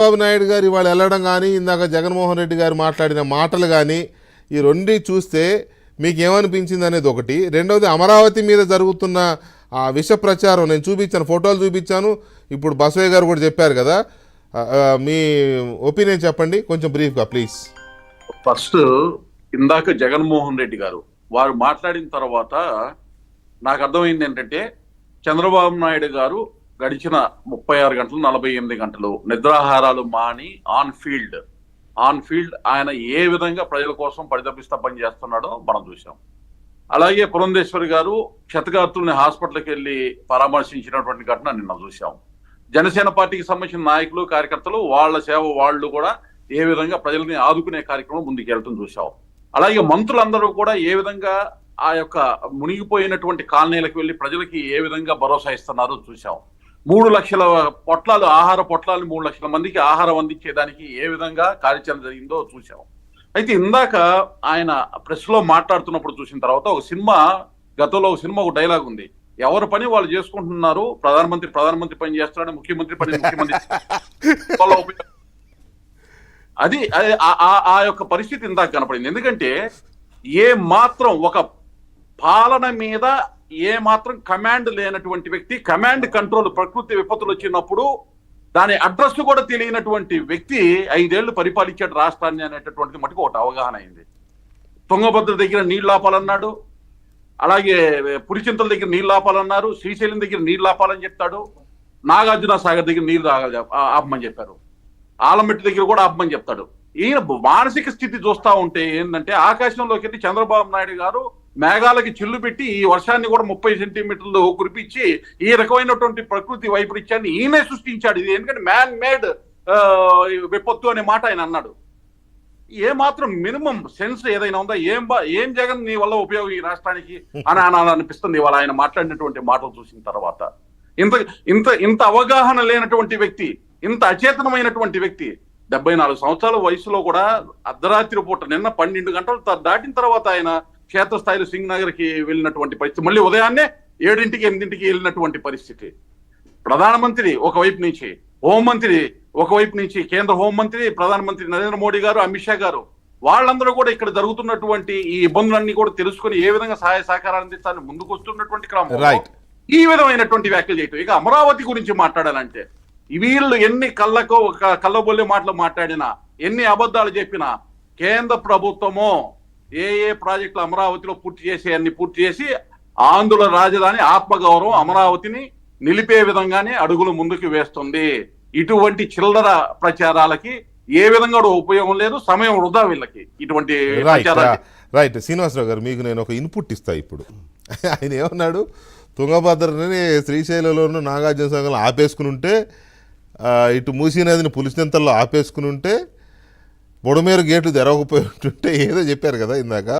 చంద్రబాబు నాయుడు గారు ఇవాళ వెళ్ళడం కానీ ఇందాక జగన్మోహన్ రెడ్డి గారు మాట్లాడిన మాటలు కానీ ఈ రెండు చూస్తే మీకు ఏమనిపించింది అనేది ఒకటి. రెండవది అమరావతి మీద జరుగుతున్న ఆ విష ప్రచారం నేను చూపించాను, ఫోటోలు చూపించాను. ఇప్పుడు బసవయ్య గారు కూడా చెప్పారు కదా, మీ ఒపీనియన్ చెప్పండి కొంచెం బ్రీఫ్గా ప్లీజ్. ఫస్ట్ ఇందాక జగన్మోహన్ రెడ్డి గారు వారు మాట్లాడిన తర్వాత నాకు అర్థమైంది ఏంటంటే చంద్రబాబు నాయుడు గారు గడిచిన 36 గంటలు 48 గంటలు నిద్రాహారాలు మాని ఆన్ ఫీల్డ్ ఆయన ఏ విధంగా ప్రజల కోసం పరితపిస్తా పనిచేస్తున్నాడో మనం చూసాం. అలాగే పురంధేశ్వరి గారు క్షతగాత్రుల్ని హాస్పిటల్కి వెళ్ళి పరామర్శించినటువంటి ఘటన నిన్న చూసాం. జనసేన పార్టీకి సంబంధించిన నాయకులు కార్యకర్తలు వాళ్ళ సేవ వాళ్ళు కూడా ఏ విధంగా ప్రజల్ని ఆదుకునే కార్యక్రమం ముందుకెళ్ళటం చూసాం. అలాగే మంత్రులందరూ కూడా ఏ విధంగా ఆ యొక్క మునిగిపోయినటువంటి కాలనీలకు వెళ్ళి ప్రజలకి ఏ విధంగా భరోసా ఇస్తున్నారో చూసాం. 3 లక్షల పొట్లాలు ఆహార పొట్లాలు 3 లక్షల మందికి ఆహారం అందించేదానికి ఏ విధంగా కార్యాచరణ జరిగిందో చూసాం. అయితే ఇందాక ఆయన ప్రెస్ లో మాట్లాడుతున్నప్పుడు చూసిన తర్వాత గతంలో ఒక సినిమా ఒక డైలాగ్ ఉంది, ఎవరి పని వాళ్ళు చేసుకుంటున్నారు, ప్రధానమంత్రి పని చేస్తున్నాడు, ముఖ్యమంత్రి అది ఆ యొక్క పరిస్థితి ఇందాక కనపడింది. ఎందుకంటే ఏ మాత్రం ఒక పాలన మీద ఏ మాత్రం కమాండ్ లేనటువంటి వ్యక్తి, కమాండ్ కంట్రోల్ ప్రకృతి విపత్తులు వచ్చినప్పుడు దాని అడ్రస్ కూడా తెలియనటువంటి వ్యక్తి 5 ఏళ్లు పరిపాలించాడు రాష్ట్రాన్ని అనేటటువంటిది మటుకు ఒకటి అవగాహన అయింది. తుంగభద్ర దగ్గర నీళ్లు ఆపాలన్నాడు, అలాగే పులిచింతల దగ్గర నీళ్లు ఆపాలన్నారు, శ్రీశైలం దగ్గర నీళ్లు ఆపాలని చెప్తాడు, నాగార్జున సాగర్ దగ్గర నీళ్లు ఆపమని చెప్పారు, ఆలమెట్టు దగ్గర కూడా ఆపమని చెప్తాడు. ఈయన మానసిక స్థితి చూస్తా ఉంటే ఏంటంటే ఆకాశంలోకి వెళ్ళి చంద్రబాబు నాయుడు గారు మేఘాలకి చిల్లు పెట్టి ఈ వర్షాన్ని కూడా 30 సెంటీమీటర్లు కురిపించి ఈ రకమైనటువంటి ప్రకృతి వైపరీత్యాన్ని ఈయనే సృష్టించాడు. ఇది ఎందుకంటే మ్యాన్ మేడ్ విపత్తు అనే మాట ఆయన అన్నాడు. ఏ మాత్రం మినిమం సెన్స్ ఏదైనా ఉందా? ఏం జగన్ నీ వల్ల ఉపయోగం ఈ రాష్ట్రానికి అని అనిపిస్తుంది ఇవాళ ఆయన మాట్లాడినటువంటి మాటలు చూసిన తర్వాత. ఇంత అవగాహన లేనటువంటి వ్యక్తి, ఇంత అచేతనమైనటువంటి వ్యక్టి 74 సంవత్సరాల వయసులో కూడా అర్ధరాత్రి పూట నిన్న 12 గంటలు దాటిన తర్వాత ఆయన క్షేత్రస్థాయిలో సింగ్ నగర్ కి వెళ్ళినటువంటి పరిస్థితి, మళ్ళీ ఉదయాన్నే 7ంటికి 8ంటికి వెళ్ళినటువంటి పరిస్థితి. ప్రధానమంత్రి ఒకవైపు నుంచి, హోంమంత్రి ఒకవైపు నుంచి, కేంద్ర హోంమంత్రి ప్రధానమంత్రి నరేంద్ర మోడీ గారు, అమిత్ షా గారు వాళ్ళందరూ కూడా ఇక్కడ జరుగుతున్నటువంటి ఈ ఇబ్బందులన్నీ కూడా తెలుసుకుని ఏ విధంగా సహాయ సహకారాలు అందిస్తారని ముందుకు వస్తున్నటువంటి క్రమంలో ఈ విధమైనటువంటి వ్యాఖ్యలు చేయటం. ఇక అమరావతి గురించి మాట్లాడాలంటే వీళ్ళు ఎన్ని కళ్ళబొల్లి మాటలు మాట్లాడినా, ఎన్ని అబద్ధాలు చెప్పినా కేంద్ర ప్రభుత్వము ఏ ప్రాజెక్టులు అమరావతిలో పూర్తి చేసి ఆంధ్రుల రాజధాని ఆత్మగౌరవం అమరావతిని నిలిపే విధంగానే అడుగులు ముందుకు వేస్తుంది. ఇటువంటి చిల్లర ప్రచారాలకి ఏ విధంగా ఉపయోగం లేదు, సమయం వృధా వీళ్ళకి ఇటువంటి రైట్. శ్రీనివాసరావు గారు మీకు నేను ఒక ఇన్పుట్ ఇస్తా. ఇప్పుడు ఆయన ఏమన్నాడు, తుంగభద్రని శ్రీశైలంలోనూ నాగార్జున సాగర్లో ఆపేసుకుని ఉంటే, ఇటు మూసీ నదిని పులిచింతల్లో ఆపేసుకుని ఉంటే, బుడమేరు గేట్లు తెరవకపోయి ఉంటుంటే ఏదో చెప్పారు కదా ఇందాక.